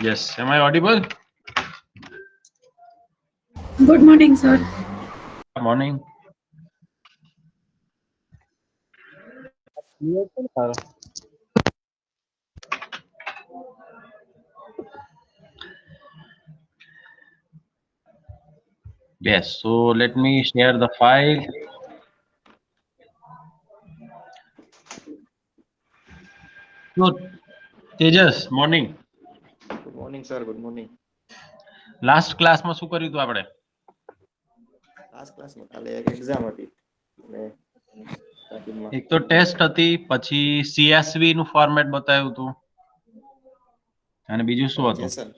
Yes, am I audible? Good morning, sir. Morning. Yes, so let me share the file. So, Tejas, morning. Good morning, sir. Good morning. Last ક્લાસમાં શું કર્યું હતું આપણે? Last ક્લાસમાં કાલે એક exam હતી અને સ્ટાર્ટિંગમાં એક તો ટેસ્ટ હતી, પછી CSV નું ફોર્મેટ બતાવ્યું હતું અને બીજું શું હતું? Jason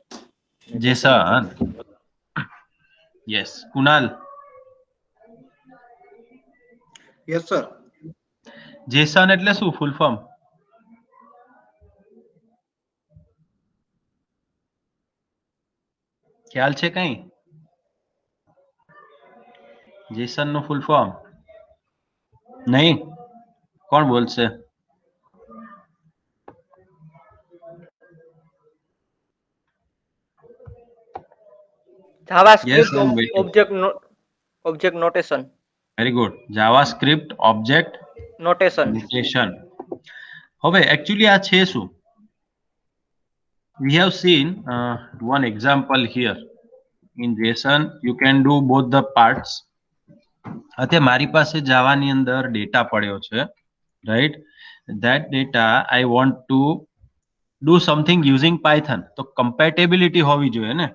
Jason. Yes, Kunal. Yes, sir. Jason એટલે શું ફૂલ ફોર્મ? ખ્યાલ છે કઈ? જેસન નું ફૂલ ફોર્મ નહીં? કોણ બોલશે? JavaScript Yes, I'm waiting. object notation. Very good. JavaScript object Notation. notation. હવે actually આ છે શું? We have seen one example here. In JSON, you can do both the parts. અત્યારે મારી પાસે જાવાની અંદર ડેટા પડ્યો છે, right? That data I want to do something using Python. તો compatibility હોવી જોઈએ ને?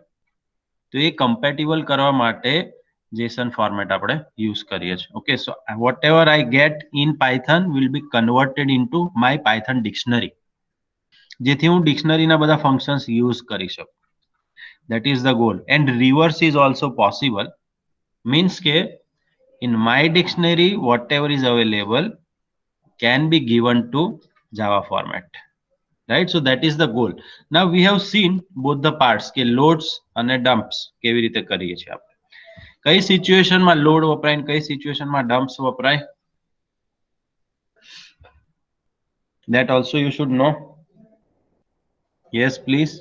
તો એ compatible કરવા માટે JSON format આપણે use કરીએ છીએ. Okay, so whatever I get in Python will be converted into my Python dictionary. જેથી હું ડિક્શનરીના બધા ફંક્શન્સ યુઝ કરી શકું. That is the goal. And reverse is also possible. Means કે in my dictionary whatever is available can be given to Java format. Right? So that is the goal. Now we have seen both the parts કે loads અને dumps કેવી રીતે કરીએ છીએ આપણે. કઈ સિચ્યુએશનમાં load વપરાય ને કઈ સિચ્યુએશનમાં ડમ્પ્સ વપરાય? That also you should know. Yes, please.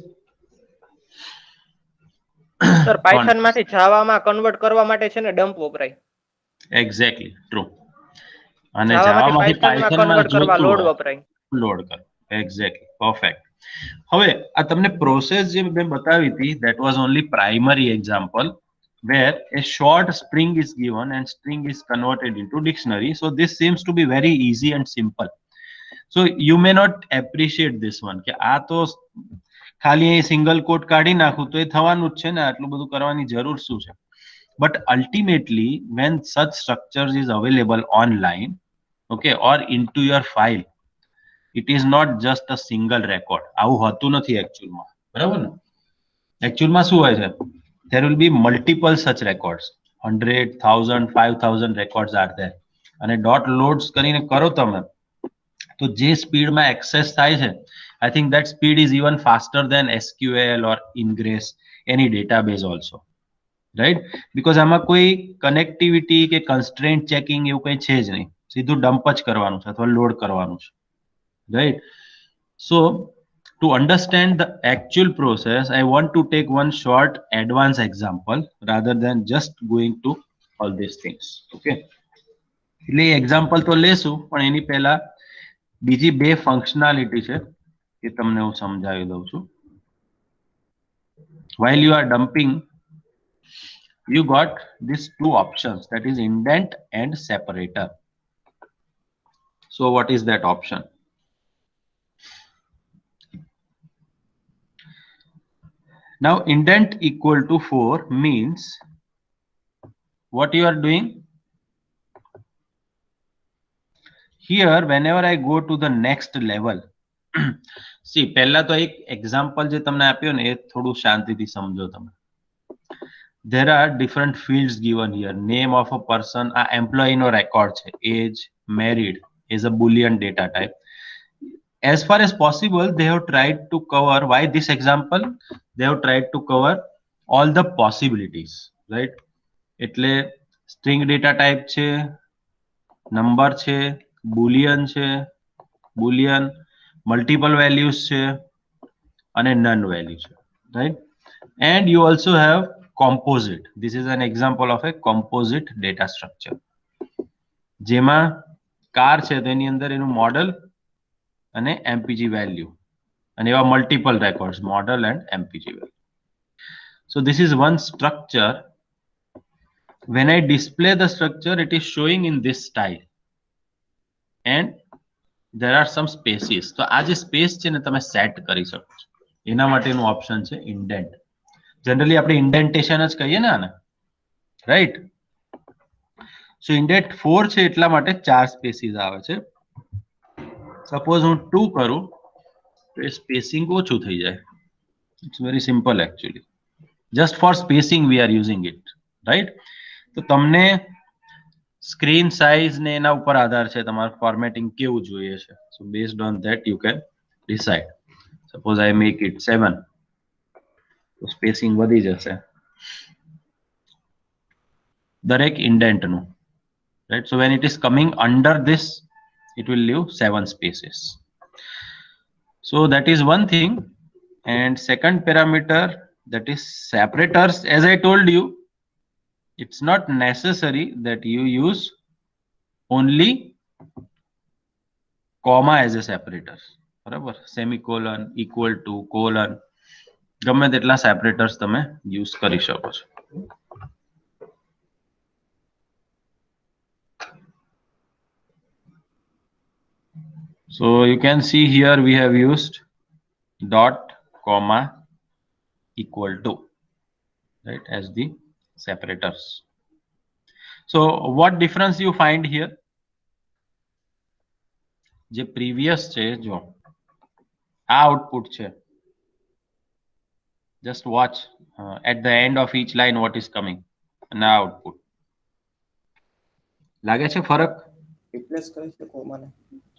Sir Python માંથી જાવામાં કન્વર્ટ કરવા માટે છે ને ડમ્પ વપરાય. Exactly, true. અને જાવામાંથી જાવામાં પાયથનમાં પાયથનમાં કન્વર્ટ કરવા જોતું લોડ હોય વપરાય. લોડ કરો. Exactly, perfect. હવે આ તમને પ્રોસેસ જે મેં બતાવી હતી that was only primary example where a short string is given and string is converted into dictionary. So this seems to be very easy and simple. So you may not appreciate this one કે આ તો ખાલી અહીં single કોટ કાઢી નાખું તો એ થવાનું જ છે ને, આટલું બધું કરવાની જરૂર શું છે? But ultimately when such structures is available online, okay, or into your file, it is not just a single record. આવું હોતું નથી actualમાં, બરાબર ને? actualમાં શું હોય છે? There will be multiple such records. 100,000, 5,000 records are there. અને dot loads કરીને કરો તમે તો જે સ્પીડમાં એક્સેસ થાય છે, I think that speed is even faster than SQL or Ingress, any database also. Right? Because આમાં કોઈ કનેક્ટિવિટી કે કન્સ્ટ્રેન્ટ ચેકિંગ એવું કંઈ છે જ નહીં. સીધું ડમ્પ જ કરવાનું છે અથવા લોડ કરવાનું છે. Right? So to understand the actual process, I want to take one short advanced example rather than just going to all these things. Okay? એટલે એક્ઝામ્પલ તો લેશું, પણ એની પહેલા બીજી બે ફંક્શનાલિટી છે એ તમને હું સમજાવી દઉં છું. While you are dumping, you got these two options, that is indent and separator. So what is that option? Now indent equal to 4 means what you are doing here. Whenever I go to the next level, see પહેલા તો એક example જે તમને આપ્યો ને એ થોડું શાંતિથી સમજો તમે. There are different fields given here. Name of a person, a employee no record છે, age, married is a boolean data type. As far as possible they have tried to cover, why this example, they have tried to cover all the possibilities, right? એટલે string data type છે, number છે, boolean છે, boolean, multiple values છે અને none value છે. right? And you also have composite. This is an example of a composite data structure. જેમાં car છે તો એની અંદર એનું મોડલ અને MPG value અને એવા multiple records model and MPG value. So this is one structure. When I display the structure, it is showing in this style and there are some spaces. તો આ જે સ્પેસ છે ને તમે set કરી શકો છો. એના માટેનું ઓપ્શન છે ઇન્ડેન્ટ. જનરલી આપણે ઇન્ડેન્ટેશન જ કહીએ ને આને, રાઈટ? સો ઇન્ડેન્ટ 4 છે એટલા માટે 4 સ્પેસીસ આવે છે. સપોઝ હું 2 કરું તો એ સ્પેસિંગ ઓછું થઈ જાય. It's very simple actually. Just for spacing we are using it, right? તો તમને સ્ક્રીન સાઇઝ ને એના ઉપર આધાર છે તમારું ફોર્મેટિંગ કેવું જોઈએ છે. So based on that you can decide. Suppose I make it 7 તો સ્પેસિંગ વધી જશે દરેક ઇન્ડેન્ટનું, right? So when it is coming under this, it will leave 7 spaces. So that is one thing. And second parameter, that is separators. As I told you, it's not necessary that you use only comma as a separator. બરાબર? Semicolon, equal to, colon, ગમે તેટલા સેપરેટર્સ તમે use કરી શકો છો. So you can see here we have used dot, comma, equal to, right, as the separators. So what difference you find here? જે previous છે જો આ output છે. Just watch at the end of each line what is coming. And now output. લાગે છે ફરક? Replace કરી શકો મને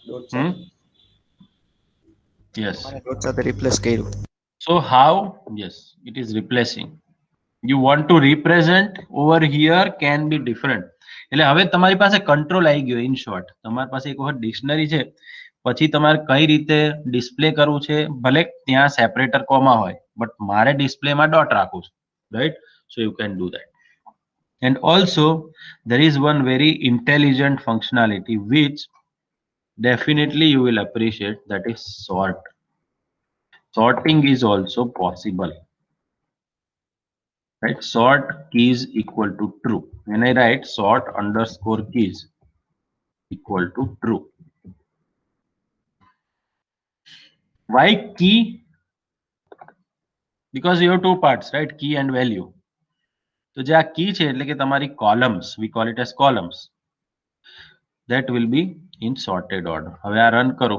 ડોટ Hmm? સાથે Yes. મને ડોટ સાથે રિપ્લેસ કર્યું. So how? Yes, it is replacing. You want to represent over here can be different. એટલે હવે તમારી પાસે કંટ્રોલ આવી ગયો. ઇન શોર્ટ તમારી પાસે એક વખત ડિક્શનરી છે પછી તમારે કઈ રીતે ડિસ્પ્લે કરવું છે. ભલે ત્યાં સેપરેટર કોમા હોય બટ મારે ડિસ્પ્લેમાં ડોટ રાખવું છે, right? So you can do that. And also there is one very intelligent functionality which definitely you will appreciate, that is sort. Sorting is also possible, right? Sort keys equal to true. When I write sort underscore keys equal to true. Why key? Because you have two parts, right? Key and value. તો જે આ key છે એટલે કે તમારી columns, we call it as columns, that will be in sorted order. હવે આ run કરો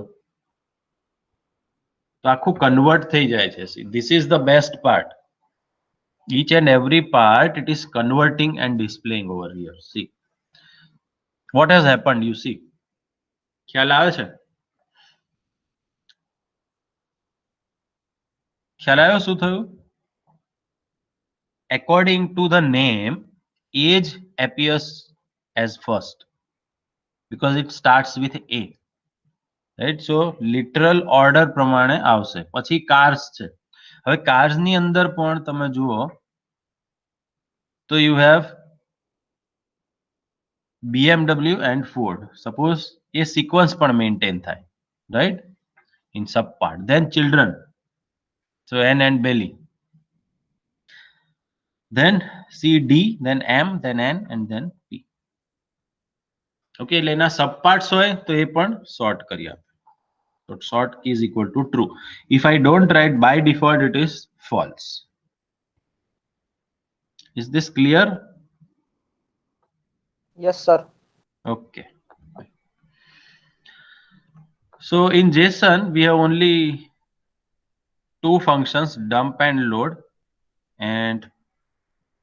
તો આખું કન્વર્ટ થઈ જાય છે. This is the best part. Each and every part it is converting and displaying over here. See what has happened. You see, ખ્યાલ આવે છે? ખ્યાલ આવ્યો શું થયું? According to the name, age appears as first because it starts with A, right? So literal order પ્રમાણે આવશે. પછી cars છે. હવે cars ની અંદર પણ તમે જુઓ તો you have BMW and Ford. Suppose a sequence પણ maintain થાય, right? In sub part. Then children. So N and belly. Then C, D, then M, then N, and then P. Okay, એટલે એના sub parts હોય તો એ પણ sort કરી આપે. So sort key is equal to true. If I don't write, by default it is false. Is this clear? Yes, sir. Okay. So in JSON we have only two functions, dump and load. And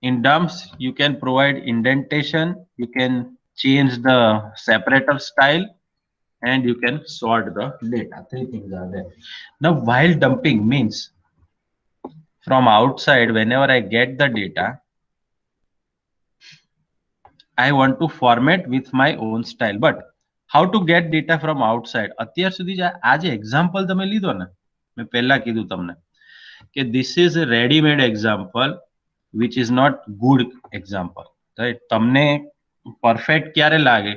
in dumps you can provide indentation, you can change the separator style, and you can sort the data. Three things are there. Now while dumping means from outside, whenever I get the data, I want to format with my own style. But how to get data from outside? અત્યાર સુધી આ જે example તમે લીધો ને, મેં પહેલા કીધું તમને કે this is a ready made example which is not good example, right? તમને પરફેક્ટ ક્યારે લાગે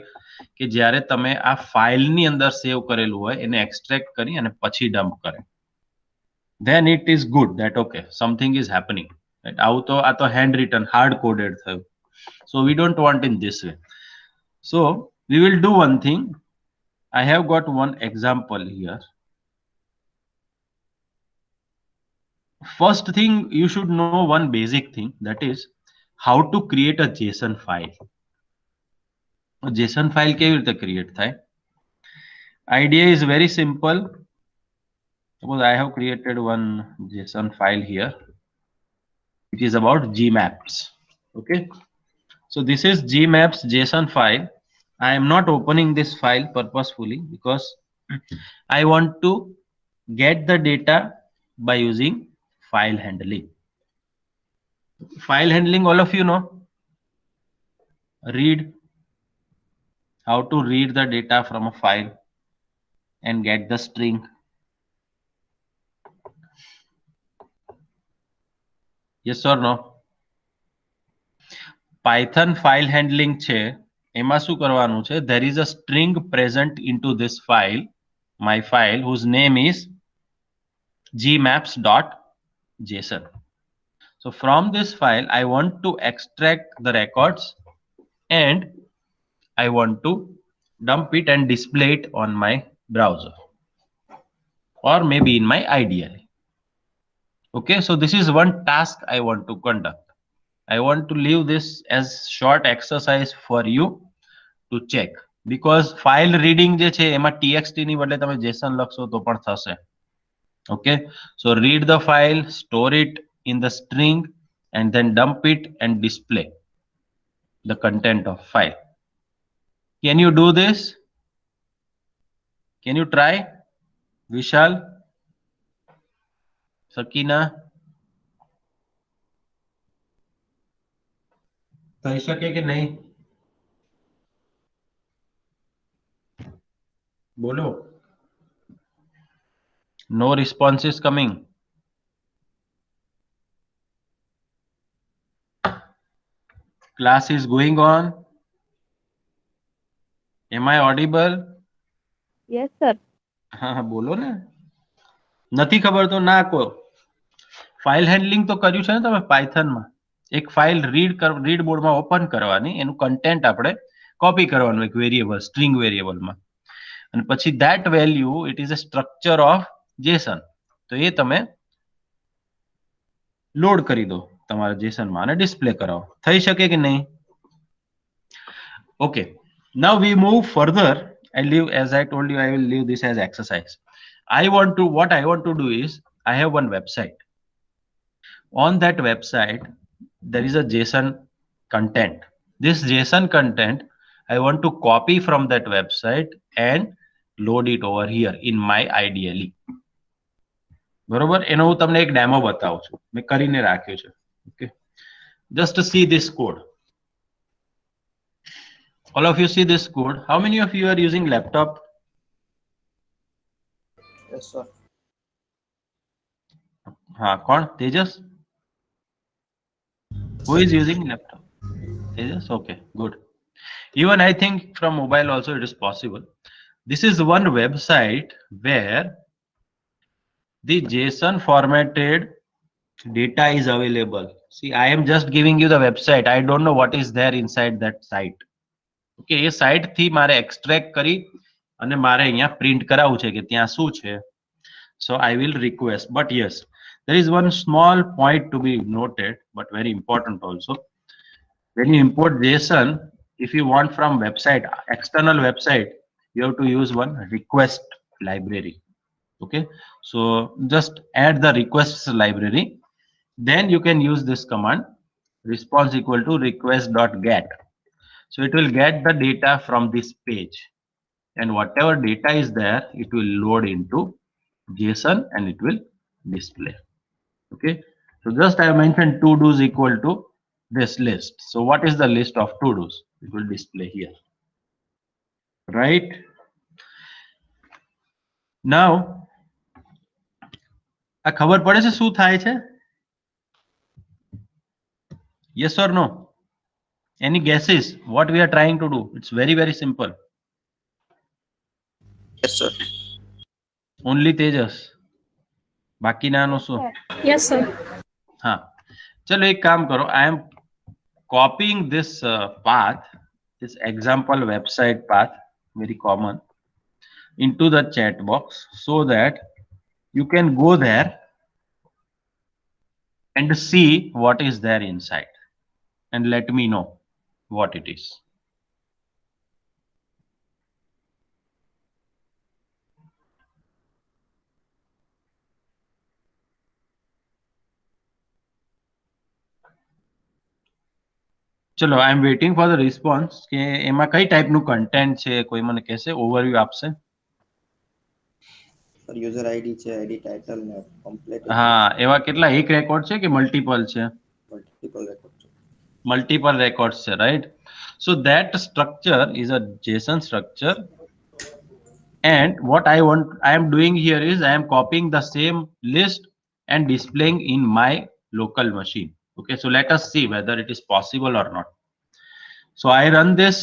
કે જ્યારે તમે આ ફાઇલની અંદર સેવ કરેલું હોય એને એક્સટ્રેક્ટ કરી અને પછી ડમ્પ કરે, then it is good that okay something is happening, right? આવું તો આ તો hand written hard coded થયું, so we don't want in this way. So we will do one thing. I have got one example here. First thing, you should know one basic thing, that is how to create a JSON file. JSON file કેવી રીતે create થાય? Idea is very simple. Suppose I have created one JSON file here. It is about Gmaps. Okay. So this is Gmaps JSON file. I am not opening this file purposefully because I want to get the data by using file handling. File handling, all of you know. Read, how to read the data from a file and get the string. Yes or no? Python file handling છે એમાં શું કરવાનું છે? There is a string present into this file, my file, whose name is gmaps.json. So from this file I want to extract the records and I want to dump it and display it on my browser or maybe in my IDLE. Okay, so this is one task I want to conduct. I want to leave this as short exercise for you to check, because file reading જે છે એમાં txt ની બદલે તમે json લખશો તો પણ થશે. Okay, so read the file, store it in the string and then dump it and display the content of file. Can you do this? Can you try? Vishal, Sakina, થઈ શકે કે નહીં? બોલો. No response is coming. Class is going on. Am I audible? Yes, sir. હા બોલો ને. નથી ખબર તો ના કહો. ફાઇલ હેન્ડલિંગ તો કર્યું છે ને તમે પાયથનમાં? એક ફાઇલ રીડ મોડમાં ઓપન કરવાની, એનું કન્ટેન્ટ આપણે કોપી કરવાનું એક વેરિયેબલ, સ્ટ્રિંગ વેરિયેબલમાં, અને પછી that value it is a structure of JSON. તો એ તમે લોડ કરી દો તમારા JSONમાં અને ડિસ્પ્લે કરાવો. થઈ શકે કે નહીં? Okay, now we move further. As I told you, I will leave this as exercise. What I want to do is, I have one website. On that website, there is a JSON content. This JSON content, I want to copy from that website and load it over here in my IDLE. બરોબર? એનો હું તમને એક demo બતાવું છું. મેં કરીને રાખ્યું છે. Okay, just to see this code. All of you see this code. How many of you are using laptop? Yes, sir. हाँ, कौन? Tejas? Who is using laptop? Tejas? Okay, good. Even I think from mobile also it is possible. This is one website where the JSON formatted data is available. See, I am just giving you the website. I don't know what is there inside that site. Okay, A site થી મારે extract કરી અને મારે અહીંયા print કરાવવું છે કે ત્યાં શું છે. So I will request, but yes, there is one small point to be noted, but very important also. When you import JSON, if you want from website, external website, you have to use one request library. Okay, so just add the requests library, then you can use this command response equal to request.get. So it will get the data from this page, and whatever data is there, it will load into JSON and it will display. Okay, so just I have mentioned to do's equal to this list. So what is the list of to do's? It will display here, right? Now આ ખબર પડે છે શું થાય છે? Yes or no? Any guesses what we are trying to do? It's very very simple. Yes, sir. Only Tejas. બાકીનાનો શું? Yes, sir. હા, ચલો એક કામ કરો. I am copying this path, this example website path, very common, into the chat box so that you can go there and see what is there inside and let me know what it is. ચલો, I am waiting for the response કે એમાં કઈ ટાઈપનું content છે, કોઈ મને કહેશે, overview આપશે? સર યુઝર આઈડી છે, આઈડી ટાઇટલ ને કમ્પ્લીટ હા, એવા કેટલા? એક રેકોર્ડ છે કે મલ્ટીપલ છે? મલ્ટીપલ રેકોર્ડ છે. Multiple records છે, right? So that structure is a JSON structure, and what I am doing here is I am copying the same list and displaying in my local machine. Okay, so let us see whether it is possible or not. So I run this.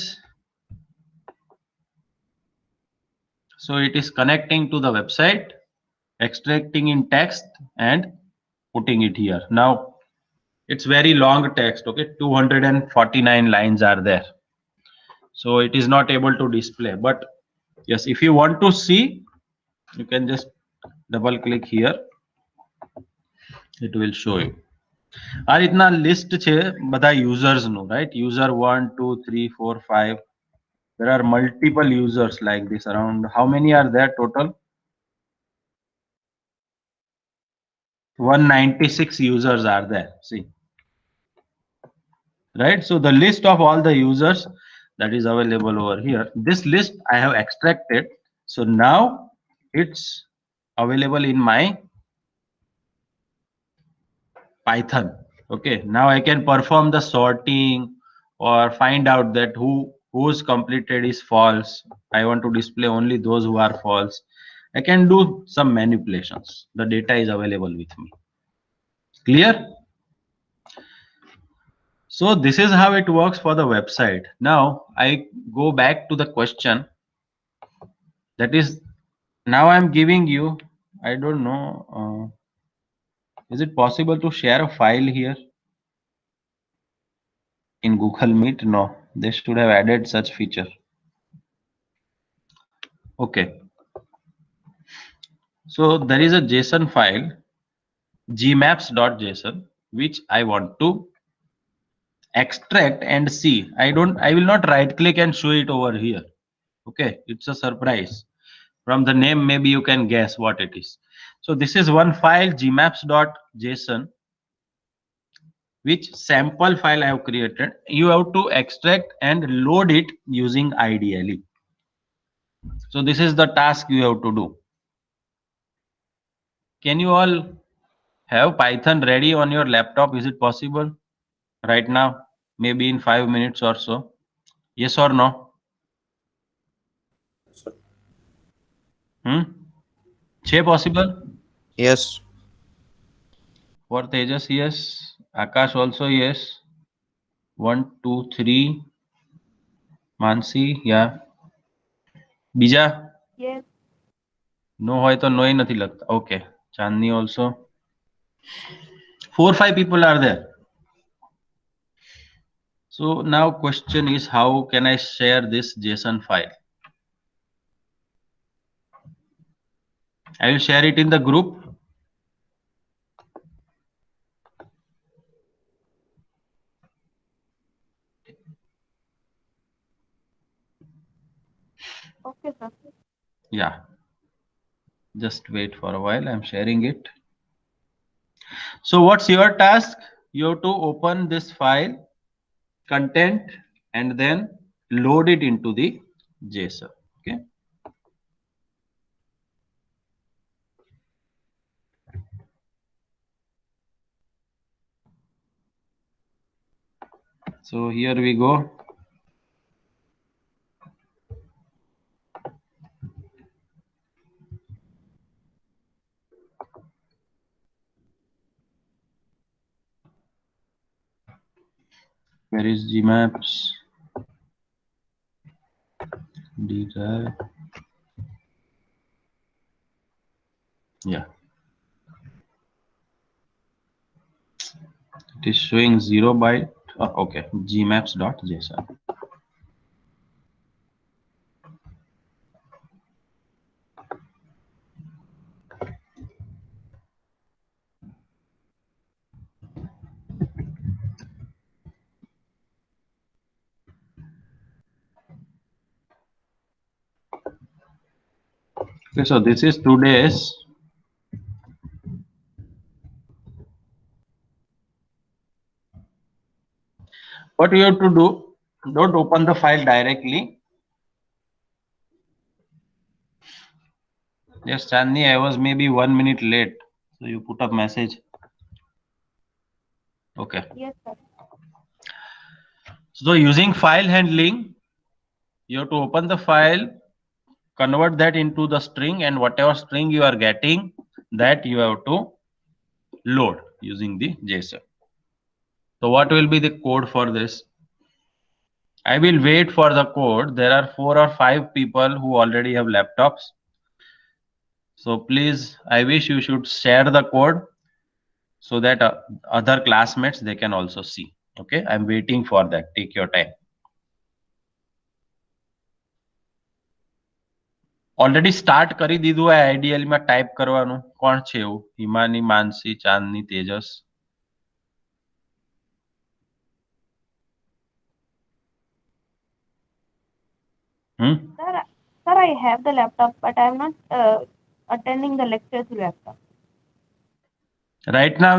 So it is connecting to the website, extracting in text and putting it here. Now it's very long text. Okay, 249 lines are there, so it is not able to display. But yes, if you want to see, you can just double click here, it will show you. આ રીતના list છે બધા users નું, right? User 1 2 3 4 5. There are multiple users like this. Around how many are there total? 196 users are there. See, right? So the list of all the users that is available over here, this list I have extracted. So now it's available in my Python. Okay, now I can perform the sorting or find out that who's completed is false. I want to display only those who are false. I can do some manipulations. The data is available with me. Clear? So this is how it works for the website. Now I go back to the question. That is, now I'm giving you, I don't know, is it possible to share a file here in Google Meet? No, they should have added such feature. Okay, so there is a JSON file, gmaps.json, which I want to extract and see. I will not right click and show it over here. Okay, it's a surprise. From the name, maybe you can guess what it is. So this is one file, gmaps.json, which sample file I have created. You have to extract and load it using IDLE. So this is the task you have to do. Can you all have Python ready on your laptop? Is it possible right now? Maybe in 5 minutes or so. Yes or no? Sir. છે possible? Yes. For Tejas, yes. Akash also, yes. 1 2 3. Mansi, yeah. બીજા? Yes. No હોય તો નોય નથી લગતા. Okay. Chandni also. 4-5 people are there. So now question is, how can I share this JSON file? I will share it in the group. Okay, sir. Yeah. Just wait for a while. I'm sharing it. So what's your task? You have to open this file, content, and then load it into the JSON. Okay. So here we go. Where is Gmaps? D drive. Yeah. It is showing 0 byte. Oh, okay. Gmaps.json. Okay, so this is today's. What you have to do, don't open the file directly. Yes, Chandni, I was maybe 1 minute late. So you put up message. Okay. Yes, sir. So using file handling, you have to open the file, convert that into the string, and whatever string you are getting, that you have to load using the JSON. So what will be the code for this? I will wait for the code. There are 4 or 5 people who already have laptops. So please, I wish you should share the code so that other classmates, they can also see. Okay, I'm waiting for that. Take your time. Already start કરી દીધું है I dl માં type કરવાનું. કોણ છે એવું? હિમાની, માનસી, ચાંદની, Tejas. Sir, I have the laptop, but I am not attending the lecture through laptop. Right now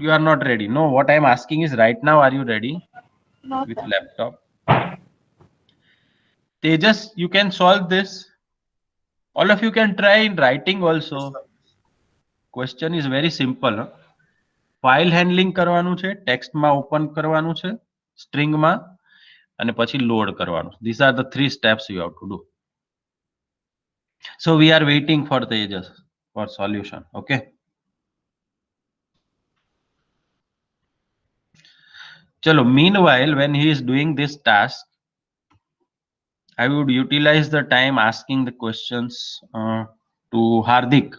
you are not ready. No, what I'm asking is right now are you ready No, with sir. laptop? Tejas, you can solve this. All of you can try in writing also. Question is very simple. File handling કરવાનું છે, text માં open કરવાનું છે, string માં, અને પછી load કરવાનું. These are the 3 steps you have to do. So we are waiting for Tejas for solution. Okay. Chalo, meanwhile, when he is doing this task, I would utilize the time asking the questions to Hardik.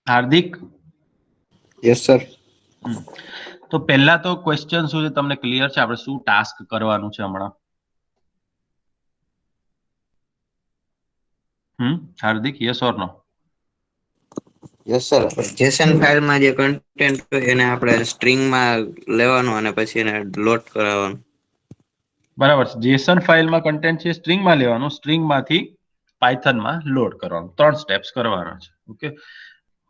Hardik? Yes, sir. તો પહેલા તો question શું છે તમને clear છે? આપણે શું task કરવાનું છે હમણાં? Hardik, yes or no? Yes sir. JSON ફાઇલમાં જે કન્ટેન્ટ હોય એને આપણે સ્ટ્રિંગમાં લેવાનું અને પછી એને લોડ કરાવવાનું. બરાબર છે. જેસન ફાઇલમાં કન્ટેન્ટ છે સ્ટ્રિંગમાં લેવાનું, સ્ટ્રિંગમાંથી પાયથનમાં લોડ કરવાનું. 3 સ્ટેપ્સ કરવાના છે. ઓકે.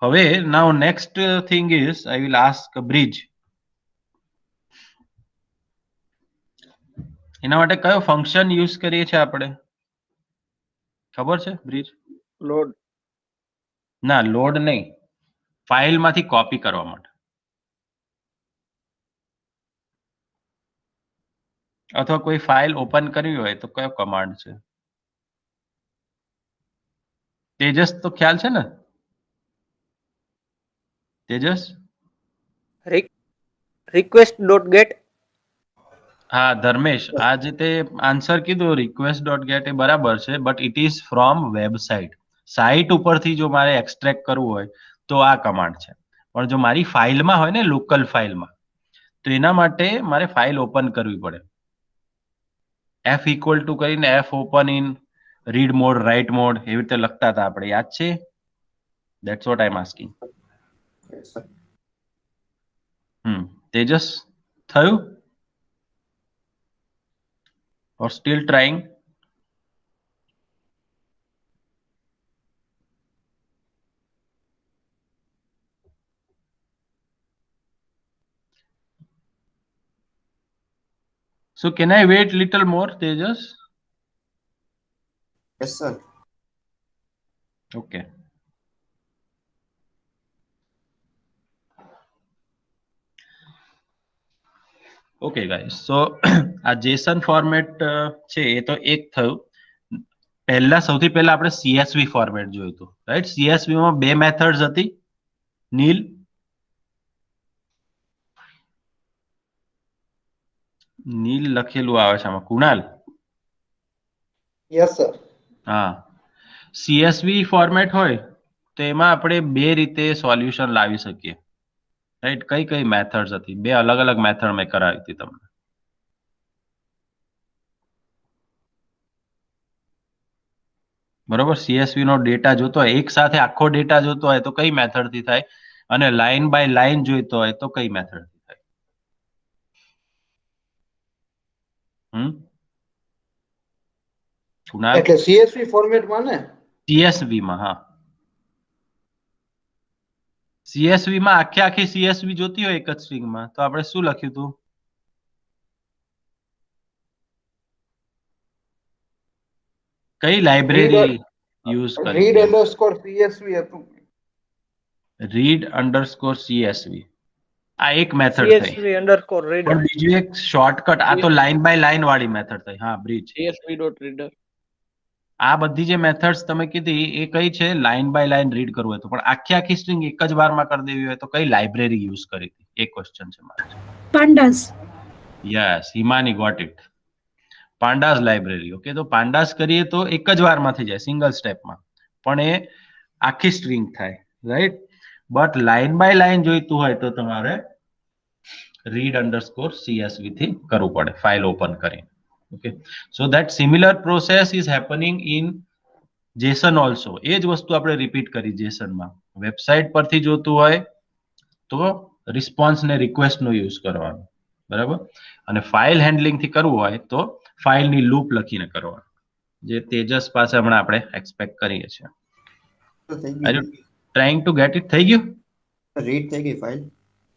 હવે now next thing is I will ask Brij. એના માટે કયો ફંક્શન યુઝ કરીએ છીએ આપણે? ખબર છે બ્રિજ? load. ના, લોડ નહીં. ફાઇલમાંથી કોપી કરવા માટે. અથવા કોઈ ફાઇલ ઓપન કરવી હોય તો કયો કમાન્ડ છે? તેજસ તો ખ્યાલ છે ને? તેજસ? request.get. હા ધર્મેશ, આ જે તે આન્સર કીધું request.get એ બરાબર છે, but it is from website. Site ઉપરથી જો મારે એક્સટ્રેક્ટ કરવું હોય તો આ કમાન્ડ છે. પણ જો મારી ફાઇલમાં હોય ને, લોકલ ફાઇલમાં, તો એના માટે મારે ફાઇલ ઓપન કરવી પડે. F equal to કરીને F open in read mode, write mode એવી રીતે લખતા હતા આપણે, યાદ છે? That's what I'm asking. Yes, sir. Tejas, થયું? Or still trying? So can I wait little more, Tejas? Yes, sir. Okay. Okay guys, so આ JSON ફોર્મેટ છે એ તો એક થયું. પહેલા સૌથી પહેલા આપણે CSV ફોર્મેટ જોયું હતું, રાઈટ? CSV માં 2 મેથડ્સ હતી. નીલ? નીલ લખેલું આવે છે આમાં. Kunal, yes sir. હા, CSV ફોર્મેટ હોય તો એમાં આપણે બે રીતે સોલ્યુશન લાવી શકીએ, રાઈટ? કઈ કઈ મેથડ્સ હતી? બે અલગ અલગ મેથડ મેં કરાવી હતી તમને. બરોબર, CSV નો ડેટા જોતો હોય, એક સાથે આખો ડેટા જોતો હોય તો કઈ મેથડ થી થાય, અને લાઈન બાય લાઈન જોઈતો હોય તો કઈ મેથડ થી થાય? કુણાલ, એટલે CSV ફોર્મેટમાં ને CSV માં, હા, CSV માં આખે આખી CSV જોતી હોય એક જ સ્ટ્રિંગમાં તો આપણે શું લખ્યું હતું? કઈ લાઇબ્રેરી યુઝ કરી રીડ હતી? અંડરસ્કોર CSV હતું. રીડ અંડરસ્કોર CSV, આ એક મેથડ થઈ. CSV underscore reader. પણ બીજું એક શોર્ટકટ, આ તો લાઈન બાય લાઈન વાળી મેથડ થઈ. હા, બ્રિજ. CSV.reader. આ બધી જે મેથડ્સ તમે કીધી એ કઈ છે? લાઈન બાય લાઈન રીડ કરવું હોય તો. પણ આખી આખી સ્ટ્રિંગ એક જ વારમાં કરી દેવી હોય તો કઈ લાઇબ્રેરી યુઝ કરી હતી? એ ક્વેશ્ચન છે મારે. Pandas. Yes, Himani got it. Pandas library. Okay, તો પાંડાસ કરીએ તો એક જ વારમાં થઈ જાય, સિંગલ સ્ટેપમાં, પણ એ આખી સ્ટ્રિંગ થાય, right? But line by line જોઈતું હોય તો તમારે રીડ અંડરસ્કોર CSV થી કરવું પડે, ફાઇલ ઓપન કરીને. Okay, so that similar process is happening in JSON also. એ જ વસ્તુ આપણે રિપીટ કરી JSON-માં. વેબસાઇટ પરથી જોતું હોય તો રિસ્પોન્સ ને રિક્વેસ્ટ નો યુઝ કરવાનો, બરાબર? અને ફાઇલ હેન્ડલિંગ થી કરવું હોય તો ફાઇલની લૂપ લખીને કરવાનું, જે તેજસ પાસે હમણાં આપણે એક્સપેક્ટ કરીએ છીએ. Are you trying to get it? થઈ ગયું? રીડ થઈ ગઈ ફાઇલ.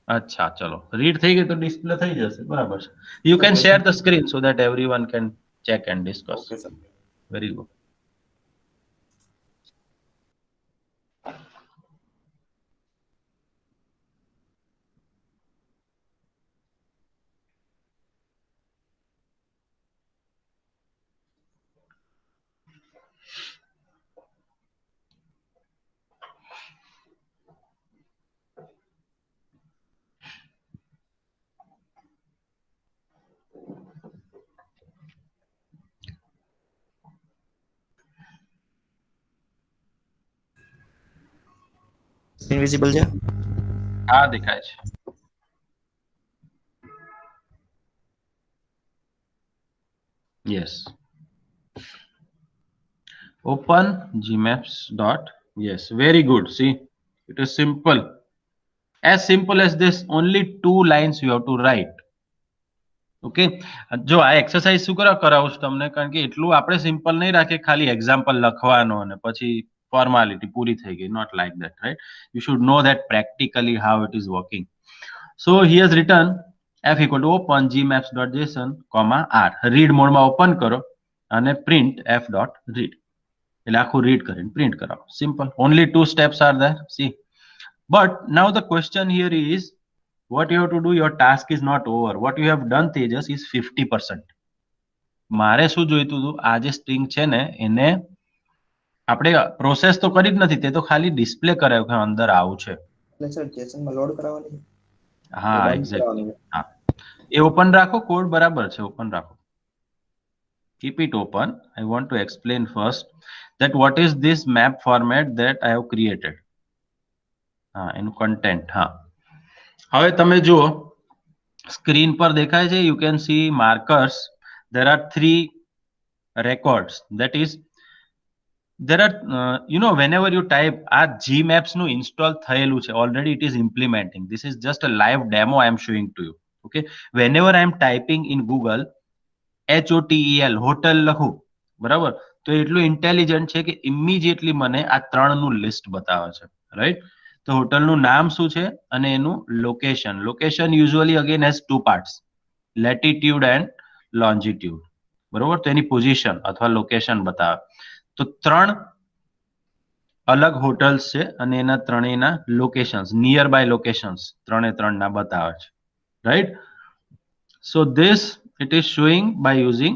અચ્છા, ચલો, રીડ થઈ ગઈ તો ડિસ્પ્લે થઈ જશે, બરાબર છે. You can share the screen so that everyone can check and discuss. Okay sir. Very good. Invisible છે. હા, દેખાય છે. Yes. Open gmaps dot. Yes, very good. See, it is simple. As simple as this. Only 2 lines you have to write. Okay, જો આ exercise શું કરાવું છું તમને, કારણ કે એટલું આપણે સિમ્પલ નહીં રાખીએ ખાલી એક્ઝામ્પલ લખવાનો અને પછી ફોર્માલિટી પૂરી થઈ ગઈ. Not like that, right? You should know that practically how it is working. So he has return f equal to open gmaps.json, r. Read મોડમાં ઓપન કરો અને પ્રિન્ટ f.read. એટલે આખું રીડ કરીને પ્રિન્ટ કરાવો. Simple. Only 2 steps are there. See, but now the question here is what you have to do. Your task is not over. What you have done, Tejas, is 50%. મારે શું જોઈતું હતું? આ જે સ્ટ્રિંગ છે ને એને આપણે પ્રોસેસ તો કરી જ નથી, તે તો ખાલી ડિસ્પ્લે કરાયું કે અંદર આવું છે. એટલે સર જેસન માં લોડ કરાવવાની છે. હા, એક્ઝેક્ટલી. હા, એ ઓપન રાખો, કોડ બરાબર છે, ઓપન રાખો. Keep it open. I want to explain first that what is this map format that I have created. in content. હવે તમે જુઓ સ્ક્રીન પર દેખાય છે. You can see markers. There are 3 records. That is, there are whenever you type આ gmaps નું install થયેલું છે already, it is implementing. This is just a live demo I am showing to you. Okay, whenever I am typing in Google HOTEL hotel લખું, બરાબર, તો એટલું intelligent છે કે ઇમિડિયેટલી મને આ 3 નું લિસ્ટ બતાવે છે, રાઈટ? તો હોટલનું નામ શું છે અને એનું location. Location usually again has 2 parts, latitude and longitude, બરોબર? તો એની પોઝિશન અથવા લોકેશન બતાવે. તો 3 અલગ હોટલ્સ છે અને એના ત્રણેયના લોકેશન્સ, નિયર બાય લોકેશન્સ 3 ના બતાવે છે, right? So this it is showing by using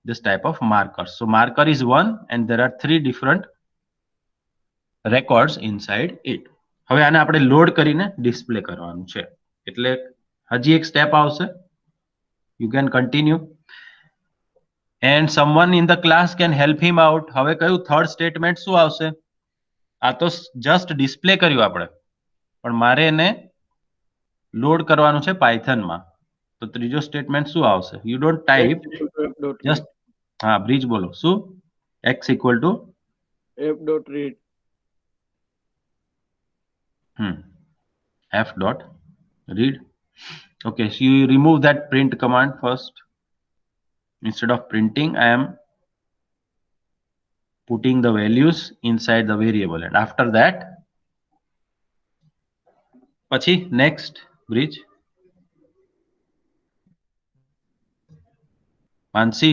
this type of markers. So marker is 1 and there are 3 different records inside it. હવે આને આપણે લોડ કરીને ડિસ્પ્લે કરવાનું છે. એટલે હજી એક સ્ટેપ આવશે. You can continue. And someone in the class can help him out. હવે કયું થર્ડ સ્ટેટમેન્ટ શું આવશે? આ તો જસ્ટ ડિસ્પ્લે કર્યું આપણે, પણ મારે એને લોડ કરવાનું છે પાયથનમાં. તો ત્રીજો સ્ટેટમેન્ટ શું આવશે? યુ ડોન્ટ ટાઈપ, જસ્ટ હા બ્રિજ બોલો. શું? x equal to f dot read. f dot read. Okay, so you remove that print command first. Instead of printing, I am putting the values inside the variable, and after that, પછી next bridge. માનસી,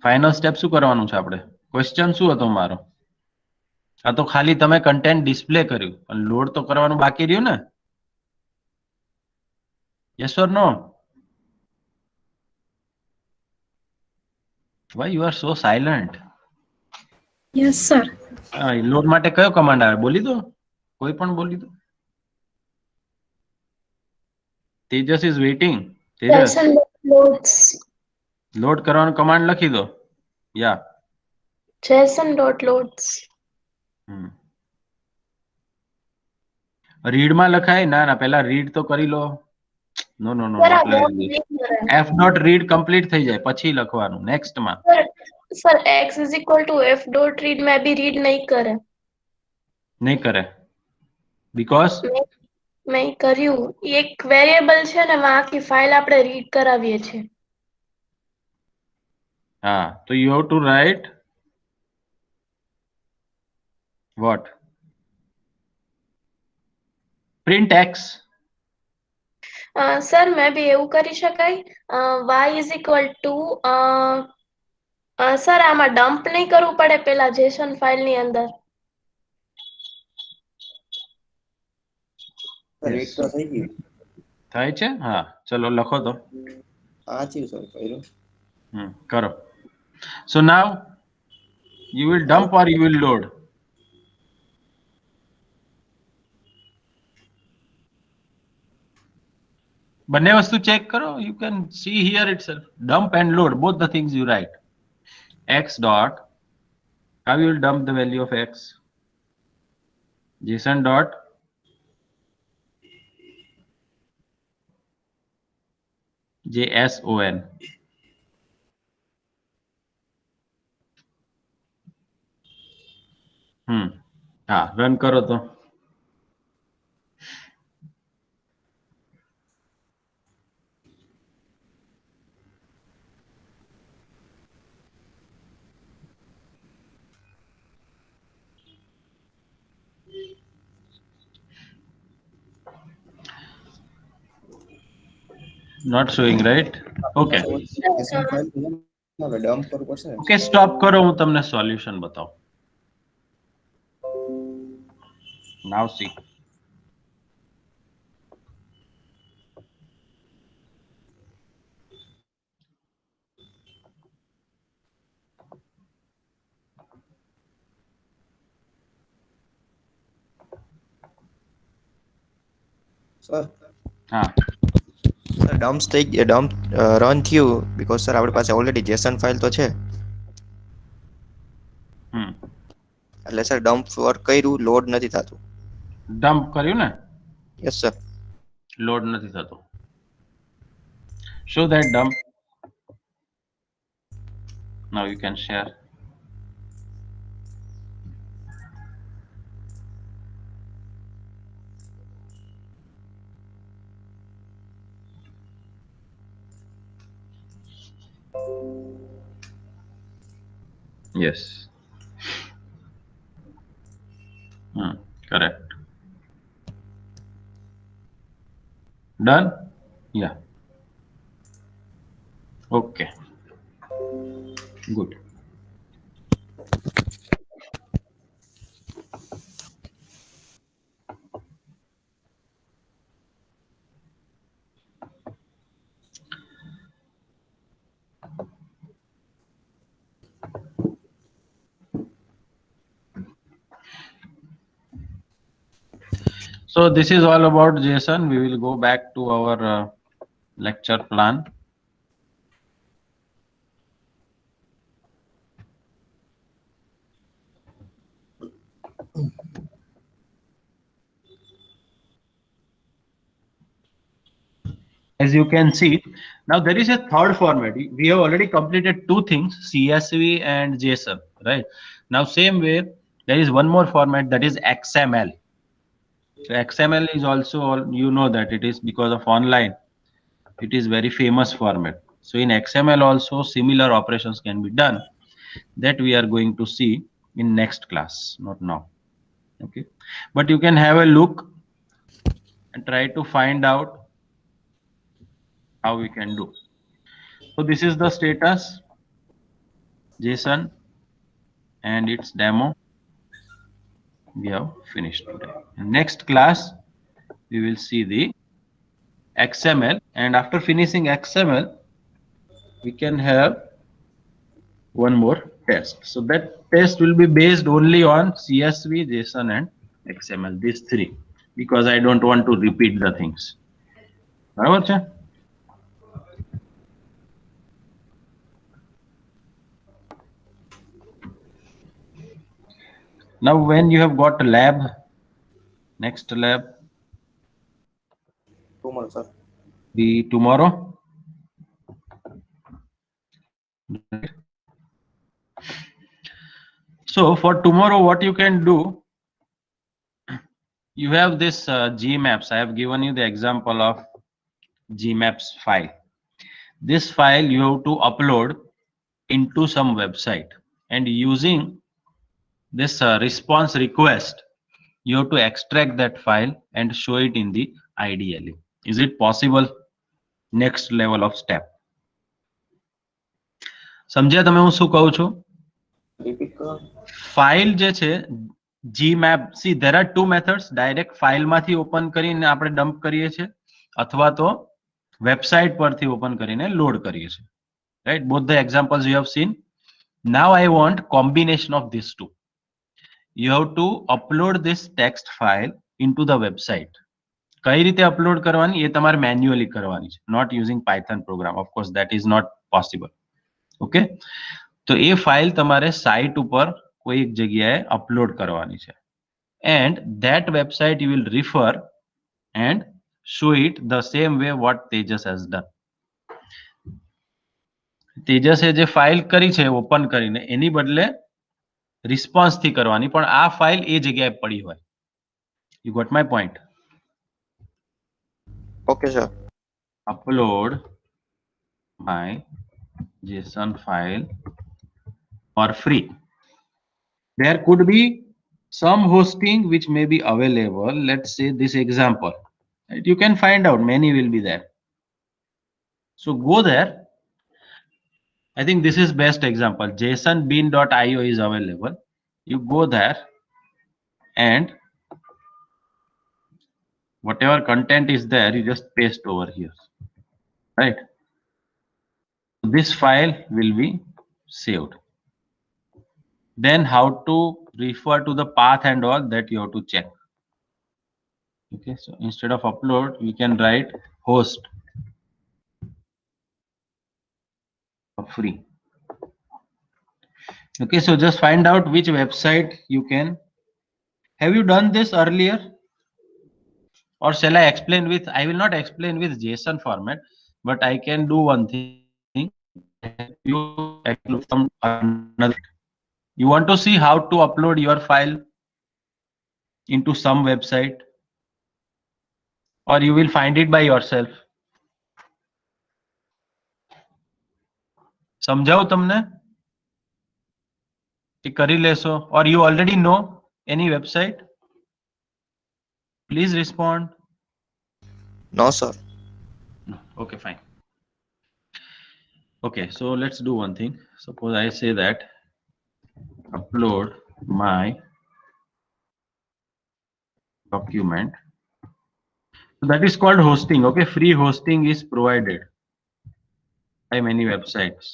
final step શું કરવાનું છે આપણે? Question શું હતો મારો? આ તો ખાલી તમે કન્ટેન્ટ ડિસ્પ્લે કર્યું, પણ લોડ તો કરવાનું બાકી રહ્યું ને? Yes or no? Why you are so silent? Yes, sir. Load માટે કયો કમાન્ડ આવે? બોલી દો, કોઈ પણ બોલી દો. Tejas is waiting. Tejas, loads. Load કરવાનો કમાન્ડ લખી દો. યા JSON.loads. રીડ માં લખાય? ના ના, પહેલા રીડ તો કરી લો. નો નો નો, f dot read complete થઈ જાય પછી લખવાનું નેક્સ્ટ માં. Sir, x is equal to f dot read में भी read नहीं करे. નહીં કરે because મેં કર્યું. એક વેરિયેબલ છે ને, માં આખી ફાઇલ આપણે રીડ કરાવીએ છીએ. હા, તો you have to write what? Print x. Sir મેં બી એવું કરી શકાય. y is equal to sir આમાં ડમ્પ નહીં કરવું પડે પેલા જેસન ફાઇલ ની અંદર? રીડ તો થઈ ગયું. થાય છે? હા, ચલો લખો તો. આ થયું સર કર્યું. કરો. So now you will dump or you will load? બંને વસ્તુ ચેક કરો. You can see here itself. Dump and load, both the things you write. X dot, how you will dump the value of x? JSON dot JSON. હા, run કરો તો. Not showing, right? Okay. JSON file હવે dump કરવું પડશે. Okay, stop કરો, હું તમને solution બતાવું. Now see. સર હા, સર ડમ્પ થઈ ગયા, ડમ્પ રન થયું બીકોઝ સર આપણી પાસે ઓલરેડી જેસન ફાઇલ તો છે. એટલે સર ડમ્પ વર્ક કર્યું, લોડ નથી થતું. ડમ્પ કર્યું ને? Yes sir. લોડ નથી થતું. Show that dump. Now you can share. Yes. Correct. Done? Yeah. Okay. Good. So this is all about JSON. We will go back to our lecture plan. As you can see, now there is a third format. We have already completed two things, CSV and JSON, right? Now same way, there is one more format, that is XML. So XML is also, you know that it is because of online, it is very famous format. So in XML also similar operations can be done, that we are going to see in next class, not now. Okay, but you can have a look and try to find out how we can do. So this is the status JSON and its demo we have finished today. In next class we will see the XML, and after finishing XML we can have one more test. So that test will be based only on CSV, JSON and XML, these three, because I don't want to repeat the things. બરાબર છે? Now when you have got a lab, next lab Tomorrow, sir. be tomorrow. So for tomorrow, what you can do, you have this Gmaps. I have given you the example of Gmaps file. This file you have to upload into some website, and using this response request, you have to extract that file and show it in the IDLE. Is it possible? Next level of step. સમજ્યા તમે હું શું કહું છું? Repeat કરો. File જે છે Gmap, see there are two methods, direct file માંથી ઓપન કરીને આપણે ડમ્પ કરીએ છીએ, અથવા તો વેબસાઇટ પરથી ઓપન કરીને લોડ કરીએ છીએ, right? Both the examples you have seen. Now I want combination of these two. You have to upload this text file into the website. કઈ રીતે અપલોડ કરવાની એ તમારે મેન્યુઅલી કરવાની છે, not using Python program. Of course that is not possible. Okay, તો એ file તમારે site ઉપર કોઈ એક જગ્યાએ અપલોડ કરવાની છે, and that website you will refer and show it the same way what Tejas has done. તેજસે જે ફાઇલ કરી છે ઓપન કરીને એની બદલે રિસ્પોન્સ થી કરવાની, પણ આ ફાઇલ એ જગ્યાએ પડી હોય. You got my point? Okay, sir. Upload my JSON file for free. There could be some hosting which may be available. Let's say this example, right? You can find out, many will be there. So go there. I think this is best example. JSONbean.io is available. You go there and whatever content is there, you just paste over here, right? This file will be saved. Then how to refer to the path and all that you have to check. Okay, so instead of upload, we can write host for free. Okay, so just find out which website you can. Have you done this earlier? Or shall I explain with, I will not explain with JSON format, but I can do one thing. You from another. You want to see how to upload your file into some website, or you will find it by yourself? સમજાવું તમને કે કરી લેશો, or you already know any website? Please respond. No, sir. No. Okay, fine. Okay, so let's do one thing. Suppose I say that upload my document. So that is called hosting. Okay, free hosting is provided by many websites.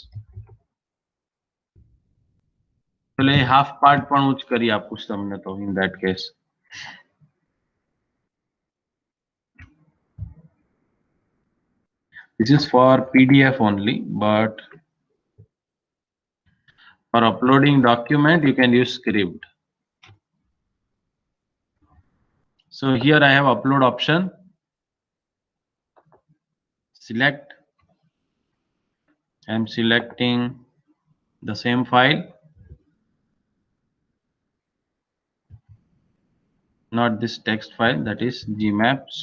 So half part પણ હું જ કરી આપું તમને તો in that case. This is for PDF only, but for uploading document you can use script. So here I have upload option. select. I'm selecting the same file, not this text file, that is gmaps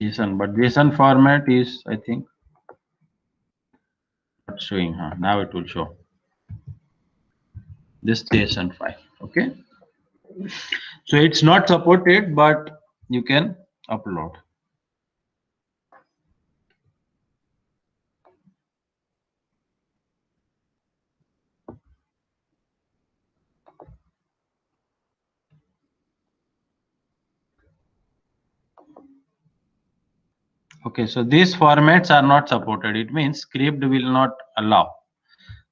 JSON, but JSON format is, I think, not showing. Now it will show this JSON file. Okay, so it's not supported, but you can upload. Okay, so these formats are not supported. It means script will not allow.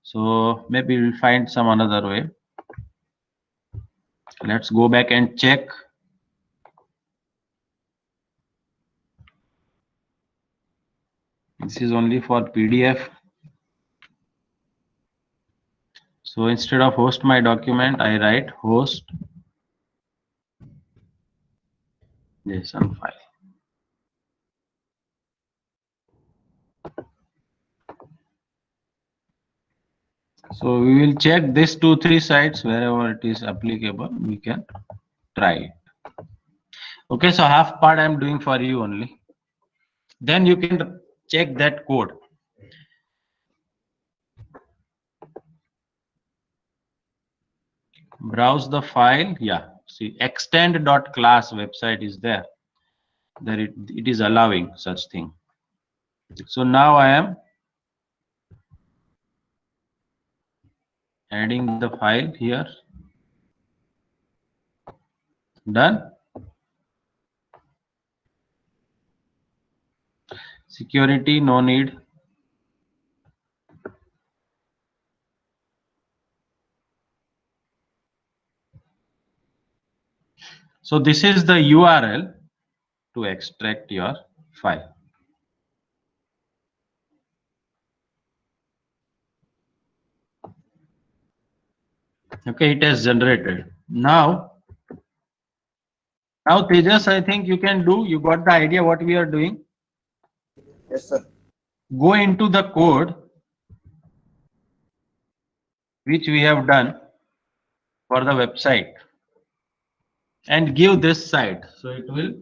So maybe we'll find some another way. Let's go back and check. This is only for PDF. So instead of host my document, I write host JSON file. So we will check this 2-3 sites wherever it is applicable. We can try it. Okay, so half part I'm doing for you only. Then you can check that code. Browse the file. Yeah, see extend.class website is there. There it is allowing such thing. So now I am adding the file here. Done. Security, no need. So this is the URL to extract your file. Okay, it has generated. Now Tejas, I think you can do, you got the idea what we are doing. Yes, sir. Go into the code which we have done for the website and give this site. So it will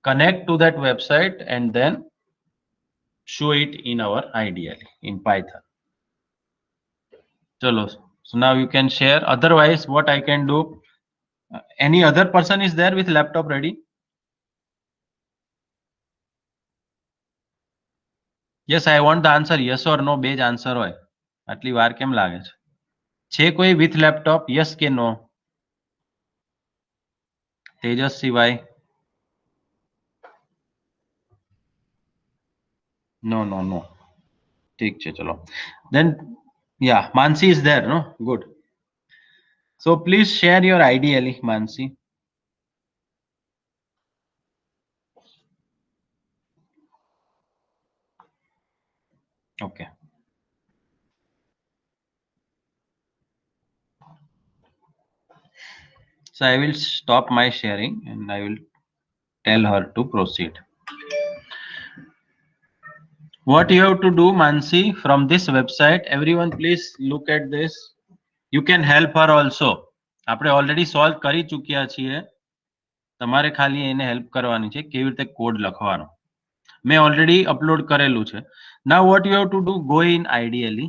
connect to that website and then show it in our IDLE in Python. Chalo. So now you can share. Otherwise, what I can do, any other person is there with laptop ready? Yes, I want the answer yes or no. Bej answer hoy. આટલી વાર કેમ લાગે છે કોઈ with laptop? Yes કે no? Tejas સિવાય? No. ठीक છે ચલો. Then yeah, Mansi is there, no? Good. So please share your IDLE, Mansi. Okay. So I will stop my sharing and I will tell her to proceed. What you have to do, Mansi, from this website, everyone please look at this. You can help her also. આપણે already solve કરી ચૂક્યા છીએ. તમારે ખાલી એને help કરવાની છે કેવી રીતે કોડ લખવાનો. મેં already upload કરેલું છે. Now what you have to do, go in IDLE.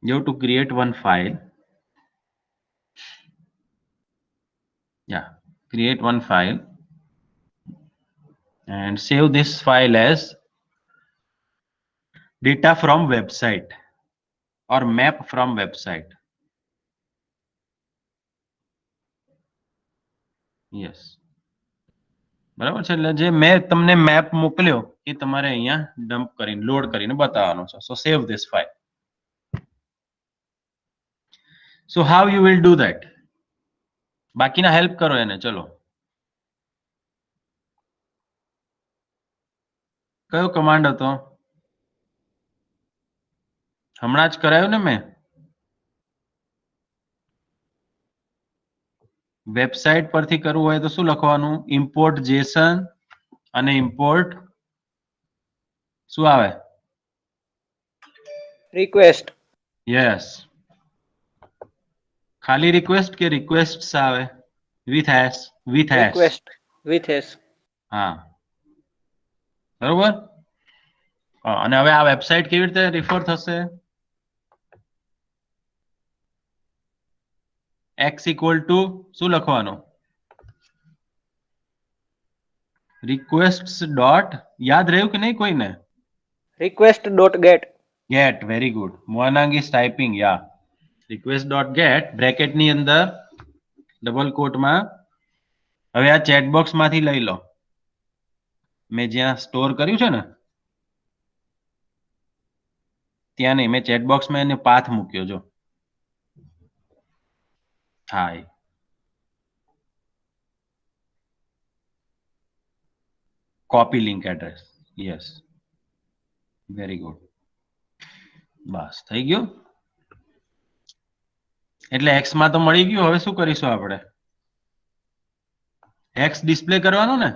You have to create one file. Yeah, create one file and save this file as data from website or map from website. Yes. બરાબર છે એટલે જે મેં તમને map મોકલ્યો એ તમારે અહીંયા dump કરીને લોડ કરીને બતાવવાનો છે. So save this file. So how you will do that? બાકીના હેલ્પ કરો એને. ચલો, કયો કમાન્ડ હતો? હમણાં જ કરાયો ને મેં. વેબસાઇટ પરથી કરવું હોય તો શું લખવાનું? ઇમ્પોર્ટ જેસન અને ઇમ્પોર્ટ શું આવે? રિક્વેસ્ટ. યસ. ખાલી રિક્વેસ્ટ કે રિક્વેસ્ટ્સ આવે? With S. With S. Request with S. હા, બરોબર. અને હવે આ વેબસાઇટ કેવી રીતે રિફર થશે? x ઇક્વલ ટુ શું લખવાનું? રિક્વેસ્ટ્સ ડોટ, યાદ રહ્યું કે નહીં કોઈને? Request dot get. Get, very good. Monang is typing, yeah. Request dot get બ્રેકેટની અંદર ડબલ કોટમાં. હવે આ ચેટબોક્સ માંથી લઈ લો, મેં જ્યાં સ્ટોર કર્યું છે ને ત્યાં નહીં, મેં ચેટબોક્સમાં એને પાથ મૂક્યો જો. હા, copy link address. Yes, very good. બસ થઈ ગયું. એટલે એક્સ માં તો મળી ગયું. હવે શું કરીશું આપણે? એક્સ ડિસ્પ્લે કરવાનું ને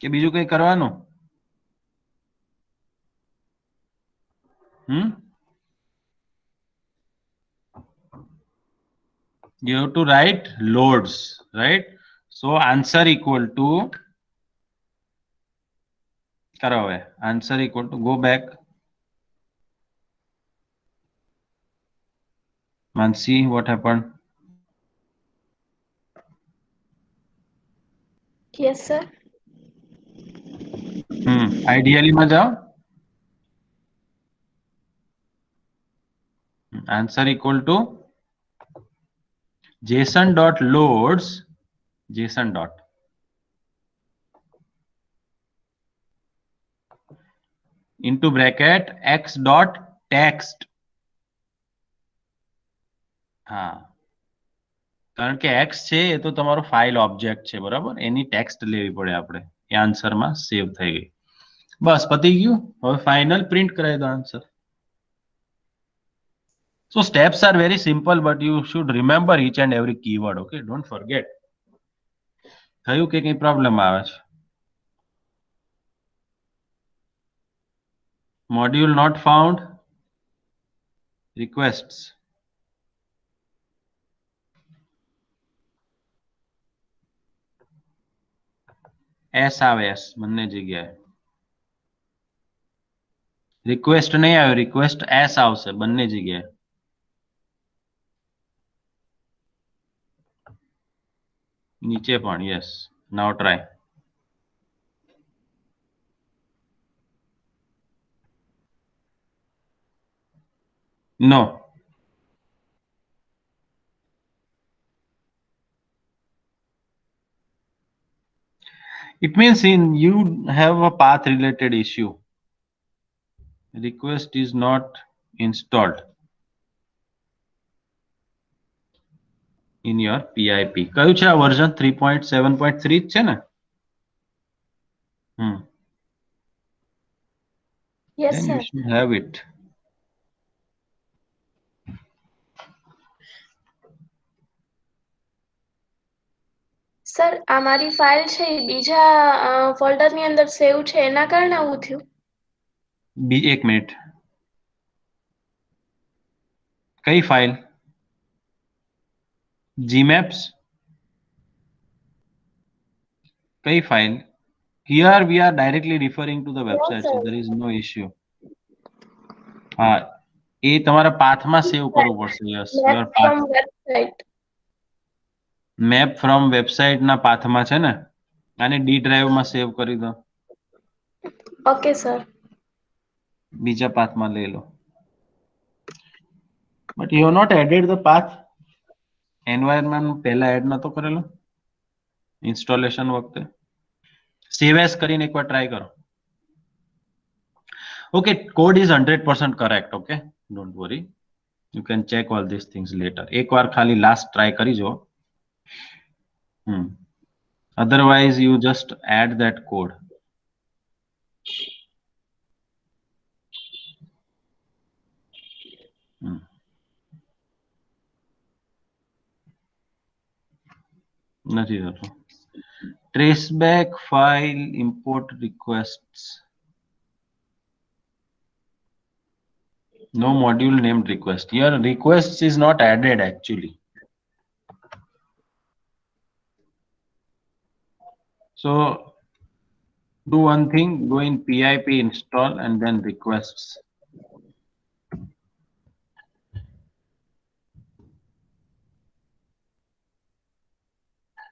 કે બીજું કઈ કરવાનું? You have to write loads, right? So answer equal to, करो હવે, answer equal to, go back. Mansi, what happened? Yes, sir. Ideally માં જાઓ. Answer equal to json dot loads, json dot into bracket x dot text. હા, કારણ કે x છે એ તો તમારો ફાઇલ ઓબ્જેક્ટ છે, બરાબર? એની ટેક્સ્ટ લેવી પડે આપણે. એ આન્સરમાં સેવ થઈ ગઈ. બસ પતી ગયું. હવે ફાઇનલ પ્રિન્ટ કરાવી દો answer. So steps are very simple, but you should remember each and every keyword. Okay, don't forget. થયું કે કઈ પ્રોબ્લેમ આવે છે? Module not found. Requests. S આવે, S બંને જગ્યાએ. રિક્વેસ્ટ નહીં આવે, રિક્વેસ્ટ S આવશે બંને જગ્યાએ. નીચે પણ, yes. Now try. No. It means you have a path related issue. Request is not installed in your PIP. કયું છે આ વર્ઝન? 3.7.3 જ છે ને? Yes, Then sir. you should have it. Sir, આ મારી ફાઇલ છે એ બીજા ફોલ્ડરની અંદર સેવ છે, એના કારણે આવું થયું? એક મિનિટ. કઈ ફાઇલ? Gmaps? કઈ file? Here we are directly referring to the website, so there is no issue. હા, એ તમારા પાથમાં સેવ કરવું પડશે. Yes, your Map from website. Map from website ના પાથમાં છે ને, આને ડી ડ્રાઈવમાં સેવ કરી દો. Okay, sir. બીજા પાથમાં લઈ લો. But you have not added the path. Environment પહેલા એડ નતો કરેલો ઇન્સ્ટોલેશન વખતે. સેવ એસ કરીને એકવાર ટ્રાય કરો. Okay, code is 100% correct. Okay, don't worry. You can check all these things later. એક વાર ખાલી લાસ્ટ ટ્રાય કરી જો. Otherwise you just add that code. નથી થતું. Traceback file import requests. No module named request. Here requests is not added actually. So do one thing, go in pip install and then requests.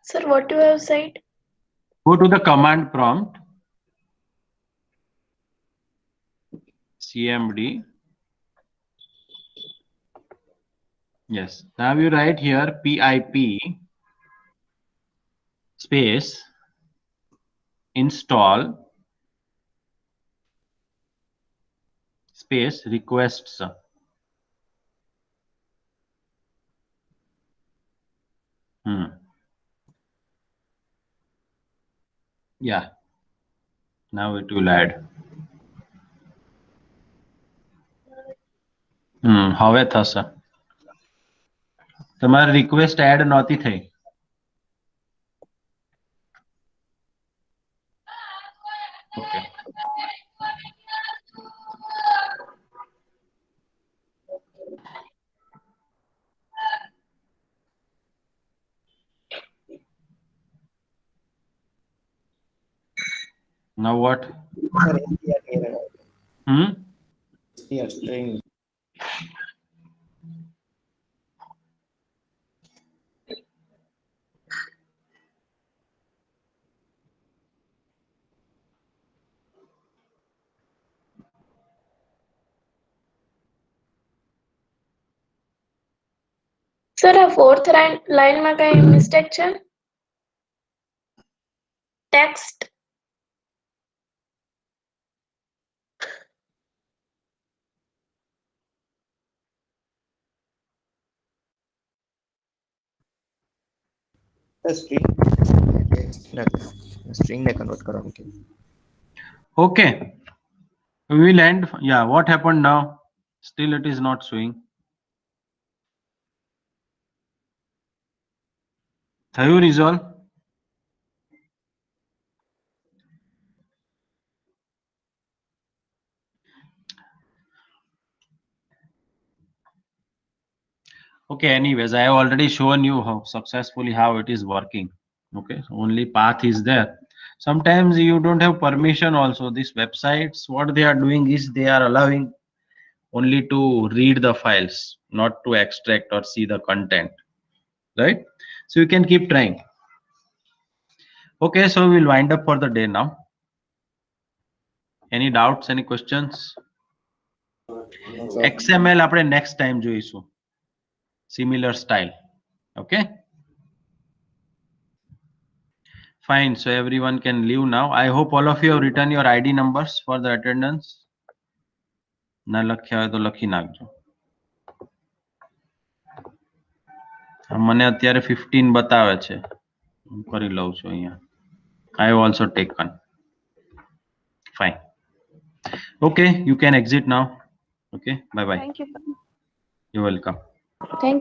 Sir, what you have said? Go to the command prompt, cmd. Yes, now you write here pip space install space requests. Yeah, now it will add. હવે થશે. તમારી request add નહોતી થઈ. Okay. Now what? Here, string. Sir આ fourth લાઈનમાં કઈ mistake છે? Text String ને convert કરવાનું કે. Okay. We will end. Yeah, what happened now? Still it is not showing. થયું resolve? Okay, anyways, I have already shown you how successfully how it is working. Okay, only path is there. Sometimes you don't have permission also. These websites, what they are doing is they are allowing only to read the files, not to extract or see the content, right? So you can keep trying. Okay, so we'll wind up for the day now. Any doubts, any questions? XML આપણે next time જોઈશું. Similar style. Okay, fine. So everyone can leave now. I hope all of you have written your ID numbers for the attendance. ના લખ્યા હોય તો લખી નાખજો. મને અત્યારે 15 બતાવે છે. હું કરી લઉં છું અહીંયા. I have also taken. Fine. Okay, you can exit now. Okay, bye bye. Thank you, sir. You're welcome. Thank you.